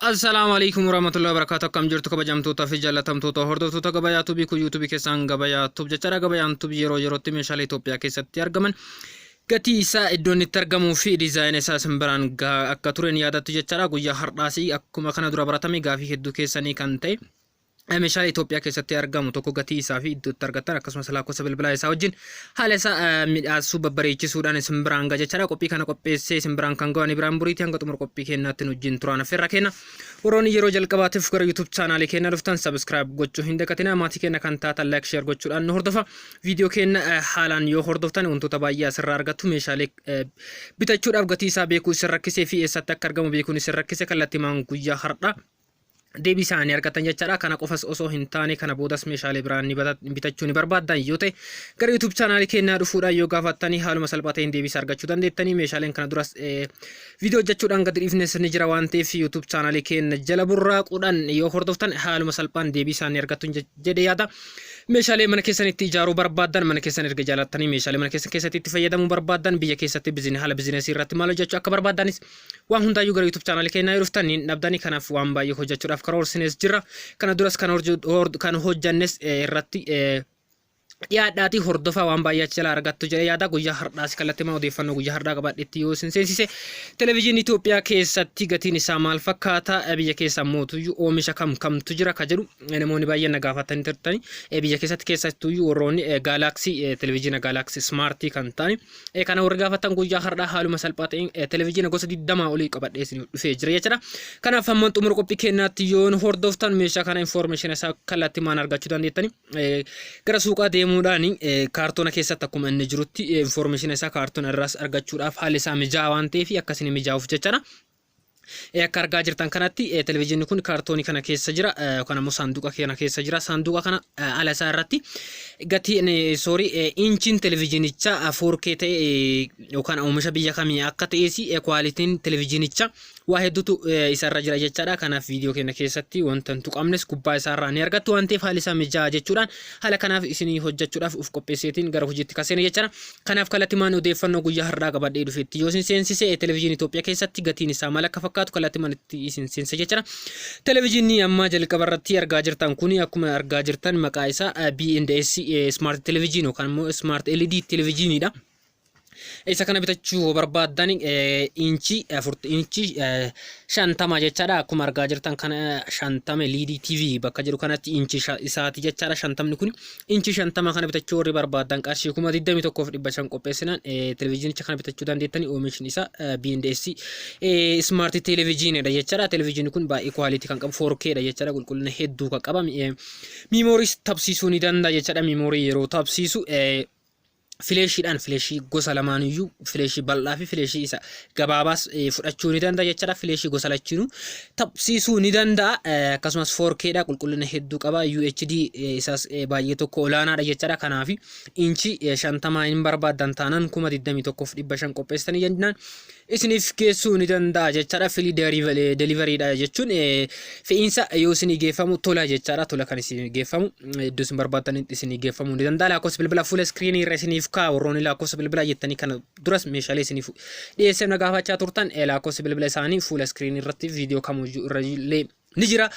السلام عليكم ورحمة الله وبركاته. كم جرت كبجمتو تفي جلتمتو تهردو تغبايا تو بيكو يوتيوب كيسان غبايا تو جچرا غبايا تو يرو يرو تيم شال إثيوبيا كيسات يرغمن gati isa iddoon itti argamu fi dizaayinii isaa simbiraan akka turen yaadatu jechara guyyaa har'aasi akkuma kana dura baratame gaafii hedduu keessanii kan ta'e meeshaalee Itoophiyaa keessatti argamu tokko gatii isaa fi iddootti argatan akkasumas lakkoofsa bilbilaa isaa wajjin haala isaa midhaasuu babbareechisuudhaan simbiraan jechara qophii kana qopheessee simbiraan kan ga'anii biraan buriitii hanga xumura qophii keenyaatti wajjin turaan affeerra kenna woroonni yeroo jalqabaatiif gara YouTube chaanaalii keenya dhuftan subscribe gochuu hin dagatinaa maatii keenya kan taatan like share gochuudhaan nu hordofa viidiyoo keenya haalaan yoo hordoftan wantoota baay'ee asirraa argattu meeshaalee bitachuudhaaf gatii isaa beekuu isin rakkisee fi eessatti akka argamu beekuun isin rakkise kallattiimaan guyyaa har'aa deebii isaanii argatan jechaadha kana qofas osoo hin taane kana boodas meeshaalee biraan bitachuu ni barbaadan yoo ta'e gara YouTube chaanaalii keenyaa dhufuudhaan yoo gaafattanii haaluma salphaa ta'een deebii argachuu dandeettanii meeshaaleen kana duras viidiyoo hojjechuudhaan gadi dhiifnes ni jira waan ta'eef YouTube chaanaalii keenya jala burraaquudhaan yoo hordoftan haaluma salphaan deebii isaanii argattu jedhee yaada. meeshaalee mana keessanitti ijaaruu barbaadan mana keessan erga jaalattanii meeshaalee mana keessatti itti fayyadamuu barbaadan biyya keessatti biizinasii irratti maal hojjechuu akka barbaadanis waan hundaayyuu gara YouTube chaanaalii keenyaa dhuftanii dhabdanii kanaaf waan baay'ee hojjechuudhaaf karoorsinees jira kana duras kan hojjannes irratti yaadaatii hordofaa waan baay'ee jala argattu jedhee yaada guyyaa har'aas kallattiimaa odeeffannoo guyyaa har'aa qabaadhetti yoo seensise televiizyinii Itoophiyaa keessatti gatiin isaa maal fakkaata biyya keessa mootuyyuu oomisha kamtu jira ka jedhu namoonni baay'een na gaafatanii turtanii biyya keessattuyyuu warroonni gaalaksii televiizyina gaalaksii smaartii kan ta'ani kana warri gaafatan guyyaa har'aa haaluma salphaa ta'een televiizyina gosa 20 olii qabadhee isin dhufee jira jechuudha kanaaf hamma xumura qophii keenyaatti yoo hordoftan meeshaa kana information isaa kallattiimaan argachuu dandeettanii gara suuqaa muudani kaartoona keessatti akkuma inni jirutti information isaa kaartoona irraas argachuudhaaf haalli isaa mijaa'aa waan ta'eef akkasiin mijaa'uuf jechana akka argaa jirtan kanatti televiizyinii kun kaartoonii kana keessa jira yookaan immoo saanduqa kana keessa jira saanduqa kana ala isaa irratti gatiin inchiin televiizyinicha 4K ta'e yookaan oomisha biyya kamii akka ta'es kwaalitiin televiizyinicha waa hedduutu isarra jira jechaadha kanaaf viidiyoo keenya keessatti wanta tuqamnes gubbaa isaarraa ni argattu waan ta'eef haalli isaa mijaa'aa jechuudhaan haala kanaaf isinii hojjechuudhaaf uf qopheesseetiin gara hojiitti kaseena jechaadha kanaaf kallattiimaan odeeffannoo guyyaa har'aa qabadhee dhufeetti yoo isin seensise televiizyinii Itoophiyaa keessatti gatiin isaa maal akka fakkaatu kallattiimaan itti isin seensa jechaadha televiizyinii amma jalqaba irratti argaa jirtan kun akkuma argaa jirtan maqaa isaa B&S smart televiizyinii yookaan immoo smart LED televiizyiniidha. isa kana bitachuu barbaadan inchi 50 jechaadha akkuma argaa jirtan kana 50 LED TV bakka jiru kanatti inchi isaati jechaadha 50 kun inchi 50 kana bitachuu warri barbaadan qarshii 21,500 qopheessinaan televiizyinicha kana bitachuu dandeettanii oomishni isaa B&S smart televiizyiniidha jechaadha televiizyinii kun baay'ee quality kan qabu 4K dha jechaadha qulqullina hedduu kan qaba memories tabsiisuu ni danda'a jechaadha memory yeroo tabsiisu Fileeshii gosa lamaaniyyuu fileeshii bal'aa fi fileeshii isa gabaabaas fudhachuu ni danda'a jechaadha fileeshii gosa lachiinuu tabsiisuu ni danda'a akkasumas 4K dha qulqullina hedduu qaba UHD isaas baay'ee tokko olaanaadha jechaadha kanaaf inchi 50 hin barbaadan taanaan 21,500 qopheessanii jennaan isiniif geessuu ni danda'a jechaadha filii delivery dha jechuun fe'iinsa yoo isinii geeffamu tola jechaadha tola kan isinii geeffamu iddoo isin barbaadan isinii geeffamuu ni danda'a lakkoofsa bilbila full screen irra isiniif warroonni lakkoofsa bilbilaa jettanii kana duras meeshaalee isiniif dhiyeesseef nagaafachaa turtan lakkoofsa bilbila isaanii full screen irratti viidiyoo kamuyyuu irra illee ni jira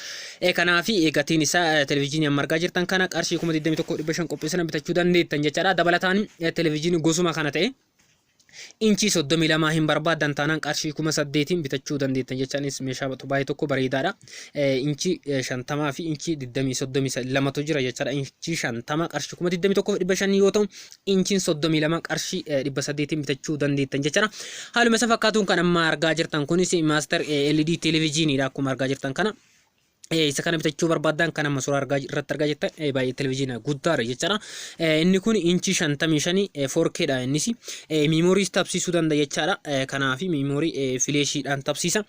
kanaaf gatiin isaa televiizyinii amma argaa jirtan kana qarshii 21,500 qopheessanii bitachuu dandeettan jechaadha dabalataan televiizyinii gosuma kana ta'e inchi 32 hin barbaadan taanaan qarshii 8,000 bitachuu dandeettan jechaanis meeshaa baay'ee tokko bareedaadha inchi 50 fi inchi 32 tu jira jechaadha inchi 50 qarshii 21,500 yoo ta'u inchiin 32 qarshii 800 bitachuu dandeettan jechaadha haaluma isa fakkaatuun kan amma argaa jirtan kunis master LED televiizyiniidha akkuma argaa jirtan kana isa kana bitachuu barbaadan kan amma suuraa irratti argaa jirtan baay'ee televiizyinii guddaadha jechaadha inni kun inchi 55 4K dha innis memories tabsiisuu danda'a jechaadha kanaaf memory fileeshiidhaan tabsiisa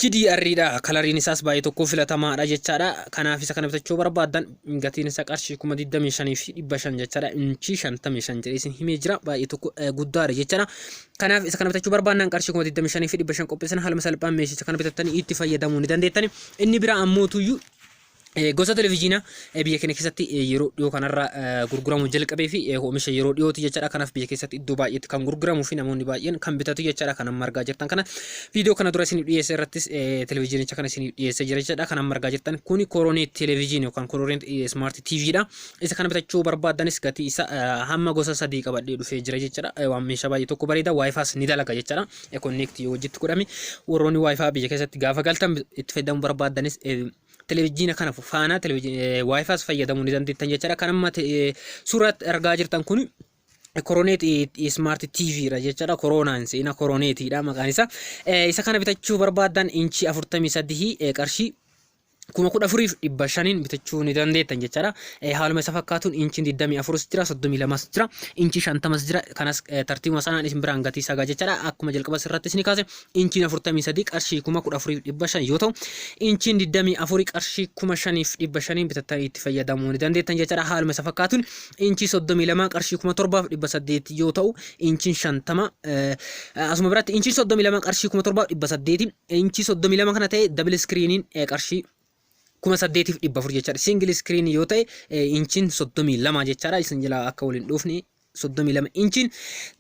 HDR dha kalariin isaas baay'ee tokko filatamaadha jechaadha kanaaf isa kana bitachuu barbaadan gatiin isaa qarshii 25,500 jechaadha inchi 55 jedhee isin himee jira baay'ee tokko guddaadha jechaadha kanaaf isa kana bitachuu barbaadan qarshii 25,500 qopheessan haaluma salphaan meeshaa kana bitattanii itti fayyadamuu ni dandeettani inni bira ammoo tuyyuu gosa televiziyoonaa biyya keenya keessatti yeroo dhiyoo kanarra gurguramu jalqabee fi oomisha yeroo dhiyooti jechaadha. Kanaaf biyya keessatti iddoo baay'eetti kan gurguramuu fi namoonni baay'een kan bitatu jechaadha. Kan amma argaa jirtan kana viidiyoo kana dura isin dhiyeesse irrattis televiziyoonicha kana isin dhiyeesse jira jechaadha. Kan amma argaa jirtan kuni Koroneet televiziyoonii yookaan Koroneet Smart TV dha. Isa kana bitachuu barbaaddanis gatii isa hamma gosa sadii qabadhee dhufee jira jechaadha. Waan meeshaa baay'ee tokko bareeda Wi-Fi ni dalaga jechaadha. Connect yoo hojjetti godhame warroonni Wi-Fi biyya keessatti gaafa galtan itti fayyadamuu barbaaddanis televiziyoona kana faana Wi-Fi fayyadamuu ni dandeettan jechaadha. Kan amma suuraa argaa jirtan kun Koroneet Smart TV dha jechaadha. Koronaan seena Koroneetidha maqaan isaa. Isa kana bitachuu barbaaddan inchii 43 qarshii 14,500 bitachuu ni dandeettan jechaadha. Haaluma isa fakkaatuun inchiin 24 jira, 32 jira, inchii 50 jira. Kanas tartiibuma sanaan isin biraan gatii isaa jechaadha. Akkuma jalqaba irratti isin kaase inchiin 43 qarshii 14,500 yoo ta'u, inchiin 24 qarshii 5,500 bitattanii itti fayyadamuu ni dandeettan jechaadha. Haaluma isa fakkaatuun inchii 32 qarshii 7,800 yoo ta'u, inchiin 50 asuma biratti inchiin 32 qarshii 7,800 inchii 32 kana ta'e double screeniin qarshii 8,400 jechaadha. Single screen yoo ta'e inchiin 32 jechaadha. Isin jala akka waliin dhufne 32 inchiin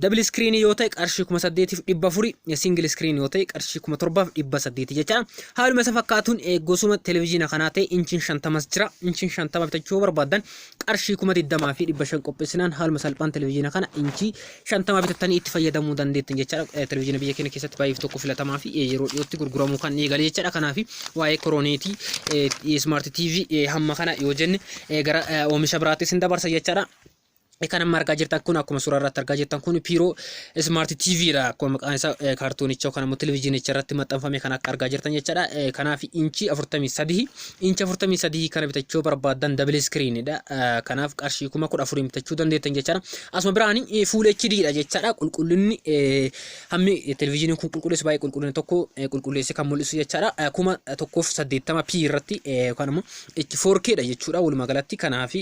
double screen yoo ta'e qarshii 8,400 single screen yoo ta'e qarshii 7,800 jechaadha. Haaluma isa fakkaatuun gosuma televiziyoona kanaa ta'e inchiin 50 jira. Inchiin 50 bitachuu barbaaddan qarshii 20,500 qopheessinaan haaluma salphaan televiziyoona kana inchii 50 bitattanii itti fayyadamuu dandeettan jechaadha. Televiziyoona biyya keenya keessatti baay'ee tokko filatamaa fi yeroo dhiyootti gurguramuu kan eegale jechaadha. Kanaaf waa'ee Koroneetii Smart TV hamma kana yoo jenne gara oomisha biraattis hin dabarsa jechaadha. Kan amma argaa jirtan kun akkuma suuraa irratti argaa jirtan kun Piro Smart TV dha. Akkuma maqaan isaa kaartoonicha yookaan immoo televiziyoonicha irratti maxxanfame kan akka argaa jirtan jechaadha. Kanaaf inchii 43 inchi 43 kana bitachuu barbaaddan double screen dha. Kanaaf qarshii 14,000 bitachuu dandeettan jechaadha. Asuma biraan full HD dha jechaadha. Qulqullinni hammi televiziyooniin kun qulqulleessu baay'ee qulqullina tokko qulqulleessee kan mul'isu jechaadha. 1,080p irratti yookaan immoo 4K dha jechuudha walumaa galatti. Kanaaf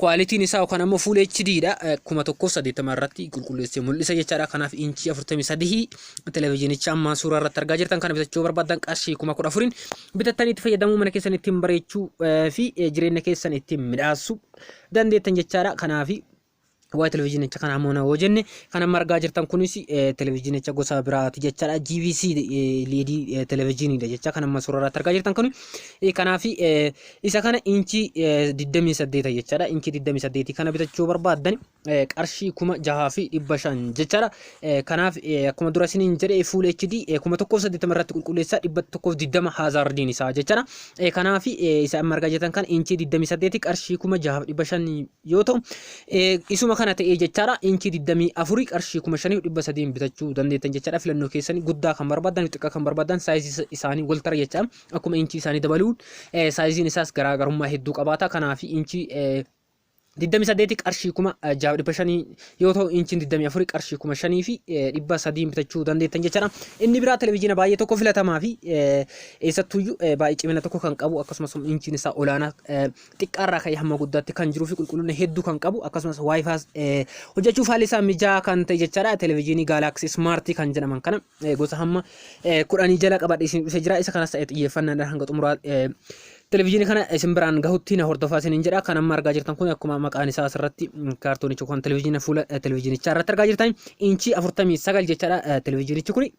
qualitiin isaa yookaan immoo full HD dha. 1,080 irratti qulqulleessee mul'isa jechaadha. Kanaaf inchii 43 televiziyoonicha amma suuraa irratti argaa jirtan kana bitachuu barbaaddan qarshii 14,000 bitattanii itti fayyadamuu mana keessan ittiin bareechuu fi jireenya keessan ittiin midhaasuu dandeettan jechaadha. Kanaaf waa'ee televiziyoonicha kana ammoo yoo jenne kan amma argaa jirtan kunis televiziyoonicha gosa biraati jechaadha. GVC LED televiziyooniidha jecha kan amma suuraa irratti argaa jirtan kun. Kanaaf isa kana inchii 28 jechaadha. Inchii 28 kana bitachuu barbaaddan qarshii 6,500 jechaadha. Kanaaf akkuma dura isiniin jedhe full HD 1,080 irratti qulqulleessaa 120 hazardiin isaa jechaadha. Kanaaf isa amma argaa jirtan kan inchii 28 qarshii 6,500 yoo ta'u, isuma kana ta'ee jechaadha. Inchii 24 qarshii 5,300 bitachuu dandeettan jechaadha. Filannoo keessanii guddaa kan barbaadan xiqqaa kan barbaadan saayizii isaanii wal tara jechaadha. Akkuma inchii isaanii dabaluun saayiziin isaas garaagarummaa hedduu qabaata. Kanaaf inchii 28 qarshii 6,500 yoo ta'u, inchiin 24 qarshii 5,000 fi 300 bitachuu dandeettan jechaadha. Inni biraa televiziyoona baay'ee tokko filatamaa fi eessattuyyuu baay'ee cimina tokko kan qabu akkasumas inchiin isaa olaanaa xiqqaarraa ka'ee hamma guddaatti kan jiruu fi qulqullina hedduu kan qabu akkasumas Wi-Fi hojjechuuf haalli isaa mijaa'aa kan ta'e jechaadha. Televiziyoonii Galaxy Smart kan jedhaman kana gosa hamma 10 jala qabadhee isin dhufee jira. Isa kanas xiyyeeffannaadhaan hanga xumuraa televiziyoonii kana isin biraan gahutti na hordofaa isiniin jedha. Kan amma argaa jirtan kun akkuma maqaan isaa asirratti kaartoonicha yookaan televiziyoona fuula televiziyoonicha irratti argaa jirtan inchii 49 jechaadha. Televiziyoonichi kun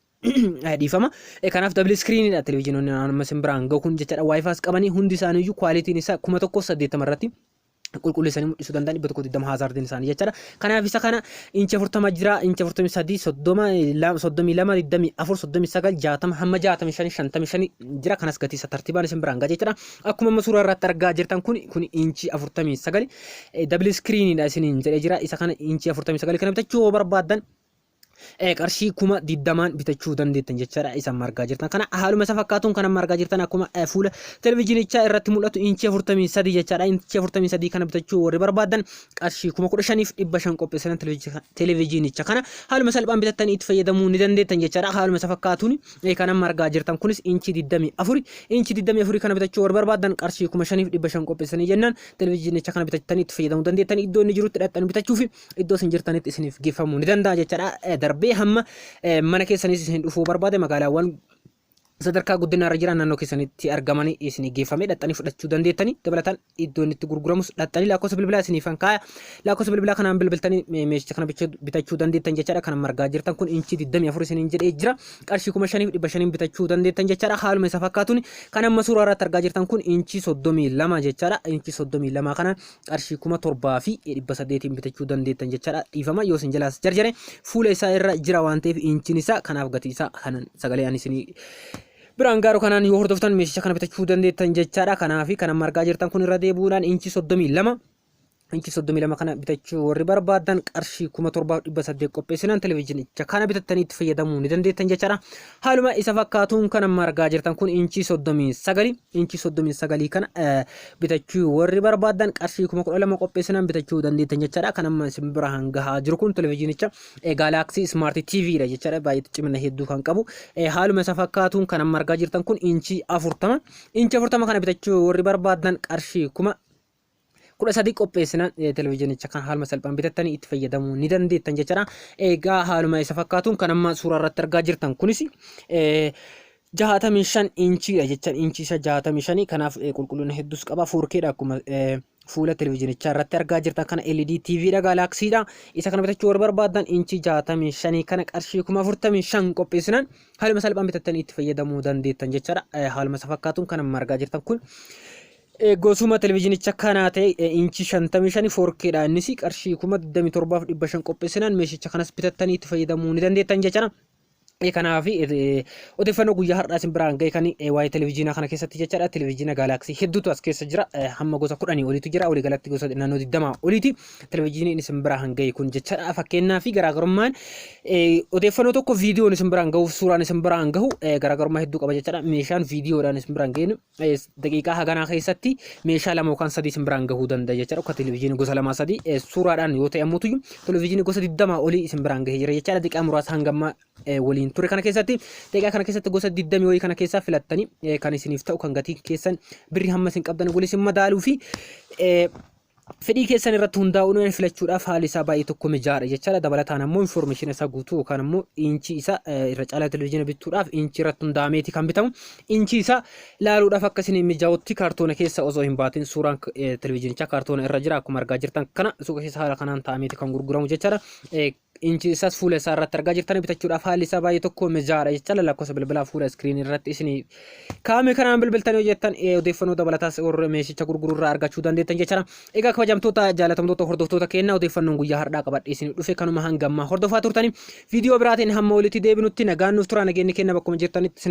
dhiifama. Kanaaf double screen dha televiziyoonni amma isin biraan gahu kun jechaadha. Wi-Fi qabanii hundi isaaniiyyuu qualitiin isaa 1,080 irratti qulqulleessanii mul'isuu danda'an 120 hazardiin isaanii jechaadha. Kanaaf isa kana inchi 40 jira, inchi 43, 30, 32, 24, 39, 60 hamma 65, 55 jira. Kanas gatii isa tartiibaan isin biraan gaha jechaadha. Akkuma amma suuraa irratti argaa jirtan kun inchi 49 double screen dha isiniin jedhee jira. Isa kana inchi 49 kana bitachuu barbaaddan qarshii 20,000 bitachuu dandeettan jechaadha. Isa margaa jirtan kana haaluma isa fakkaatuun kana margaa jirtan akkuma fuula televiziyoonicha irratti mul'atu inchi 43 jechaadha. Inchi 43 kana bitachuu warri barbaadan qarshii 15,500 qopheessan televiziyoonicha kana haaluma salphaan bitattanii itti fayyadamuu ni dandeettan jechaadha. Haaluma isa fakkaatuun kana margaa jirtan kunis inchi 24 inchi 24 kana bitachuu warri barbaadan qarshii 5,500 qopheessanii jennaan televiziyoonicha kana bitattanii itti fayyadamuu dandeettan. Iddoo inni jirutti dhaqxanii bitachuu fi iddoo isin jirtanitti isiniif geeffamuu ni danda'a jechaadha. Darbee hamma mana keessanis isin dhufuu barbaade magaalaawwan sadarkaa guddina irra jiran naannoo keessanitti argamanii isinii geeffamee dhaxxanii fudhachuu dandeettanii dabalataan iddoon itti gurguramus dhaxxanii lakkoofsa bilbilaa isiniif kaaya lakkoofsa bilbilaa kanaan bilbiltanii meeshaa kana bitachuu dandeettan jechaadha. Kan margaa jirtan kun inchii 24 isiniin jedhee jira qarshii 5,500 bitachuu dandeettan jechaadha. Haaluma isa fakkaatuun kan amma suuraa irratti argaa jirtan kun inchii 32 jechaadha. Inchii 32 kana qarshii 7,800 bitachuu dandeettan jechaadha. Dhiifama yoo isin jalaas jarjare fuula isaa irra jira waan ta'eef inchiin isaa kanaaf gatii isaa kanan sagalee ani isinii biraan gaaruu kanaan yoo hordoftan meeshaa kana bitachuu dandeettan jechaadha. Kanaafi kan amma argaa jirtan kun irra deebuudhaan inchii 32 kana bitachuu warri barbaadan qarshii 7,800 qopheessinaan televizyinicha kana bitattanii itti fayyadamuu ni dandeettan jechaadha. Haaluma isa fakkaatuun kan amma argaa jirtan kun inchii 39 kana bitachuu warri barbaadan qarshii 12,000 qopheessinaan bitachuu dandeettan jechaadha. Kan amma isin bira hangahaa jiru kun televizyinicha Galaxy Smart TV dha jechaadha. Baay'ee cimina hedduu kan qabu. Haaluma isa fakkaatuun kan amma argaa jirtan kun inchii 40 kana bitachuu warri barbaadan qarshii 13 qopheessinaan televizyinicha kan haaluma salphaan bitattanii itti fayyadamuu ni dandeettan jechaadha. Egaa haaluma isa fakkaatuun kan amma suuraa irratti argaa jirtan kunis 65 inchiidha jechaan inchii isa 65 kanaaf qulqullina hedduus qaba 4K dha akkuma fuula televizyinicha irratti argaa jirtan kana LED TV dha Galaxy dha. Isa kana bitachuu warri barbaadan inchii 65 kana qarshii 45,000 qopheessinaan haaluma salphaan bitattanii itti fayyadamuu dandeettan jechaadha. Haaluma isa fakkaatuun kan amma argaa jirtan kun gosuma televizyinicha kana ta'e inchii 55 4K dha. Innis qarshii 27,500 qopheessinaan meeshicha kanas bitattanii itti fayyadamuu ni dandeettan jechaadha. Kanaafi odeeffannoo guyyaa har'aa isin biraan ga'e kan waa'ee televizyinaa kana keessatti jechaadha. Televizyina Galaxy hedduutu as keessa jira. Hamma gosa 10 oliitu jira. Walii galatti gosa naannoo 20 oliiti. Televizyiniin isin biraan ga'e kun jechaadha. Fakkeenyaa fi garaagarummaan odeeffannoo tokko viidiyoon isin biraan ga'uuf suuraan isin biraan gahu garaagarummaa hedduu qaba jechaadha. Meeshaan viidiyoodhaan isin biraan ga'e daqiiqaa haganaa keessatti meeshaa 2 yookaan 3 isin biraan gahuu danda'a jechaadha. Akka televizyinii gosa 2-3 suuraadhaan yoo ta'e ammoo televizyinii gosa 20 olii isin biraan ga'e jira jechaadha. Daqiiqaa muraasa hangamma waliin ture kana keessatti daqiiqaa kana keessatti gosa 20 wayii kana keessaa filattanii kan isiniif ta'u kan gatii keessan birrii hamma isin qabdan waliin isin madaaluu fi fedhii keessan irratti hundaa'uun filachuudhaaf haalli isaa baay'ee tokko mijaadha jechaadha. Dabalataan ammoo information isaa guutuu yookaan ammoo inchii isaa irra caalaa televizyina bituudhaaf inchii irratti hundaa'ameeti kan bitamu. Inchii isaa laaluudhaaf akka isin mijaa'utti kaartoona keessa osoo hin baatin suuraan televizyinicha kaartoona irra jira akkuma argaa jirtan kana suuqa keessa haala kanaan taa'ameeti kan gurguramu jechaadha. Inchi isas fuula isaa irratti argaa jirtan bitachuudhaaf haalli isaa baay'ee tokko mijaadha jechaadha. Lakkoofsa bilbilaa fuula iskiriinii irratti isin kaa'ame kanaan bilbiltanii hojjettan odeeffannoo dabalataas warra meeshicha gurguruu irraa argachuu dandeettan jechaadha. Egaa kabajamtoota jaalatamtoota hordoftoota keenyaa odeeffannoon guyyaa har'aa qabadhee isin dhufe kanuma hangammaa hordofaa turtanii viidiyoo biraatiin hamma walitti deebinutti nagaan nuuf turaa nageenyi keenya bakkuma jirtanitti